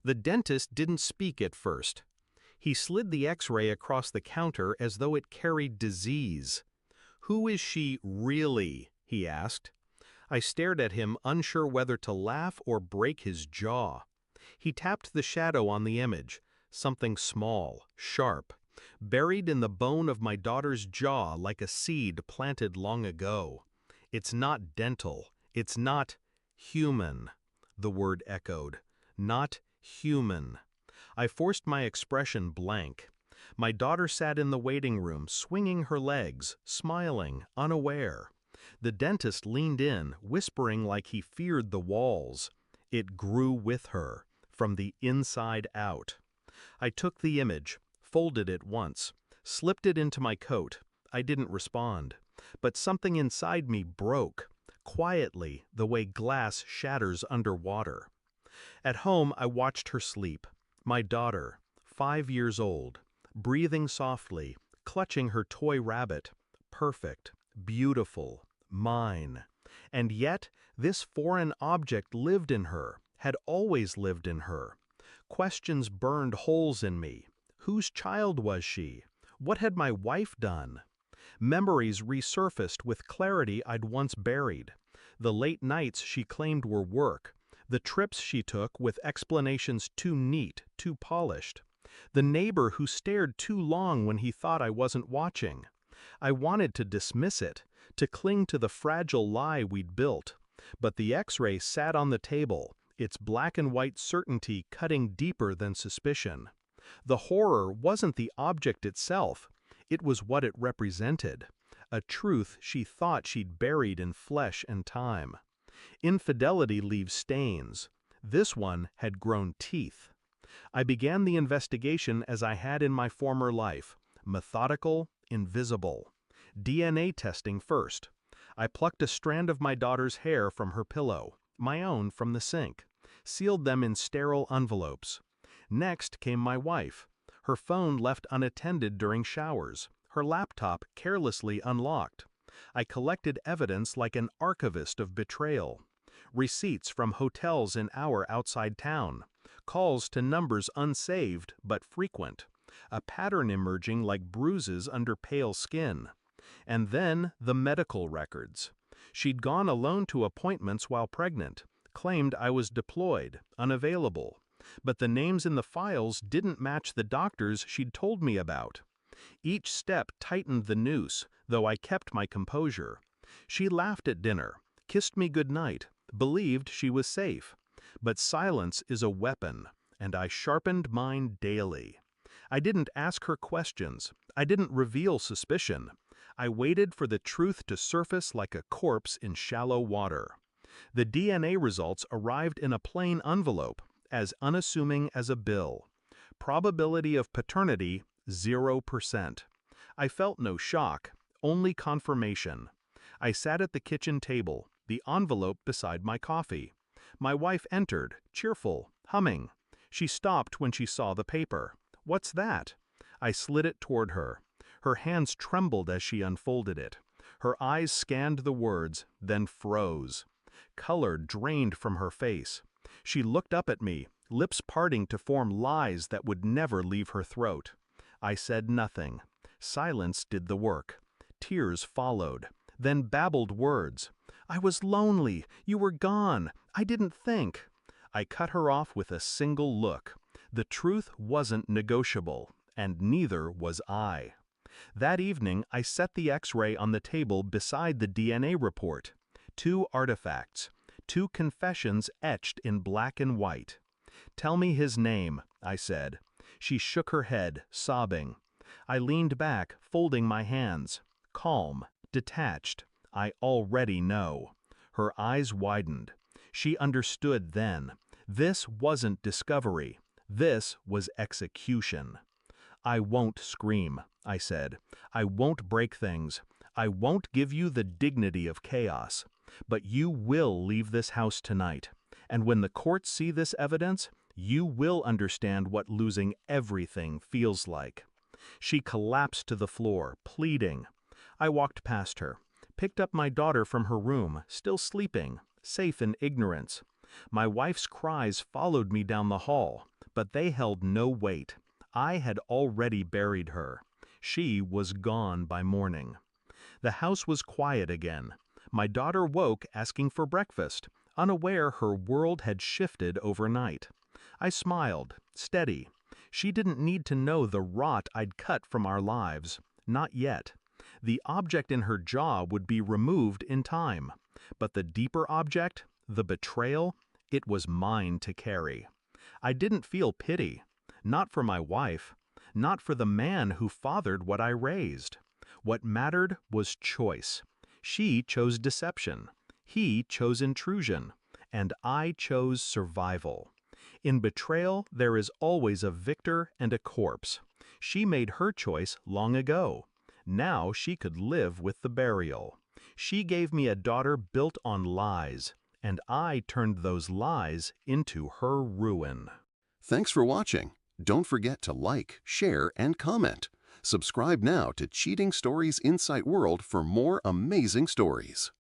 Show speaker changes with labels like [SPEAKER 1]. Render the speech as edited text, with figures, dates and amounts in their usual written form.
[SPEAKER 1] The dentist didn't speak at first. He slid the X-ray across the counter as though it carried disease. "Who is she really?" he asked. I stared at him, unsure whether to laugh or break his jaw. He tapped the shadow on the image, something small, sharp, buried in the bone of my daughter's jaw like a seed planted long ago. "It's not dental. It's not human," the word echoed. "Not human." I forced my expression blank. My daughter sat in the waiting room, swinging her legs, smiling, unaware. The dentist leaned in, whispering like he feared the walls. It grew with her, from the inside out. I took the image, folded it once, slipped it into my coat. I didn't respond. But something inside me broke, quietly, the way glass shatters underwater. At home, I watched her sleep. My daughter, 5 years old, breathing softly, clutching her toy rabbit. Perfect, beautiful, mine. And yet, this foreign object lived in her, had always lived in her. Questions burned holes in me. Whose child was she? What had my wife done? Memories resurfaced with clarity I'd once buried. The late nights she claimed were work. The trips she took with explanations too neat, too polished. The neighbor who stared too long when he thought I wasn't watching. I wanted to dismiss it, to cling to the fragile lie we'd built. But the X-ray sat on the table, its black and white certainty cutting deeper than suspicion. The horror wasn't the object itself. It was what it represented, a truth she thought she'd buried in flesh and time. Infidelity leaves stains. This one had grown teeth. I began the investigation as I had in my former life, methodical, invisible. DNA testing first. I plucked a strand of my daughter's hair from her pillow, my own from the sink, sealed them in sterile envelopes. Next came my wife. Her phone left unattended during showers, her laptop carelessly unlocked. I collected evidence like an archivist of betrayal. Receipts from hotels in our outside town, calls to numbers unsaved but frequent, a pattern emerging like bruises under pale skin. And then the medical records. She'd gone alone to appointments while pregnant, claimed I was deployed, unavailable. But the names in the files didn't match the doctors she'd told me about. Each step tightened the noose, though I kept my composure. She laughed at dinner, kissed me goodnight, believed she was safe. But silence is a weapon, and I sharpened mine daily. I didn't ask her questions. I didn't reveal suspicion. I waited for the truth to surface like a corpse in shallow water. The DNA results arrived in a plain envelope, as unassuming as a bill. Probability of paternity, 0%. I felt no shock, only confirmation. I sat at the kitchen table, the envelope beside my coffee. My wife entered, cheerful, humming. She stopped when she saw the paper. "What's that?" I slid it toward her. Her hands trembled as she unfolded it. Her eyes scanned the words, then froze. Color drained from her face. She looked up at me, lips parting to form lies that would never leave her throat. I said nothing. Silence did the work. Tears followed, then babbled words. "I was lonely. You were gone. I didn't think." I cut her off with a single look. The truth wasn't negotiable, and neither was I. That evening, I set the X-ray on the table beside the DNA report. 2 artifacts, 2 confessions etched in black and white. "Tell me his name," I said. She shook her head, sobbing. I leaned back, folding my hands. Calm, detached. "I already know." Her eyes widened. She understood then. This wasn't discovery. This was execution. "I won't scream," I said. "I won't break things. I won't give you the dignity of chaos. But you will leave this house tonight. And when the courts see this evidence, you will understand what losing everything feels like." She collapsed to the floor, pleading. I walked past her, picked up my daughter from her room, still sleeping, safe in ignorance. My wife's cries followed me down the hall, But they held no weight. I had already buried her. She was gone by morning. The house was quiet again. My daughter woke asking for breakfast, unaware her world had shifted overnight. I smiled, steady. She didn't need to know the rot I'd cut from our lives. Not yet. The object in her jaw would be removed in time. But the deeper object, the betrayal, it was mine to carry. I didn't feel pity. Not for my wife. Not for the man who fathered what I raised. What mattered was choice. She chose deception. He chose intrusion. And I chose survival. In betrayal, there is always a victor and a corpse. She made her choice long ago. Now she could live with the burial. She gave me a daughter built on lies, and I turned those lies into her ruin.
[SPEAKER 2] Thanks for watching. Don't forget to like, share, and comment. Subscribe now to Cheating Stories Insight World for more amazing stories.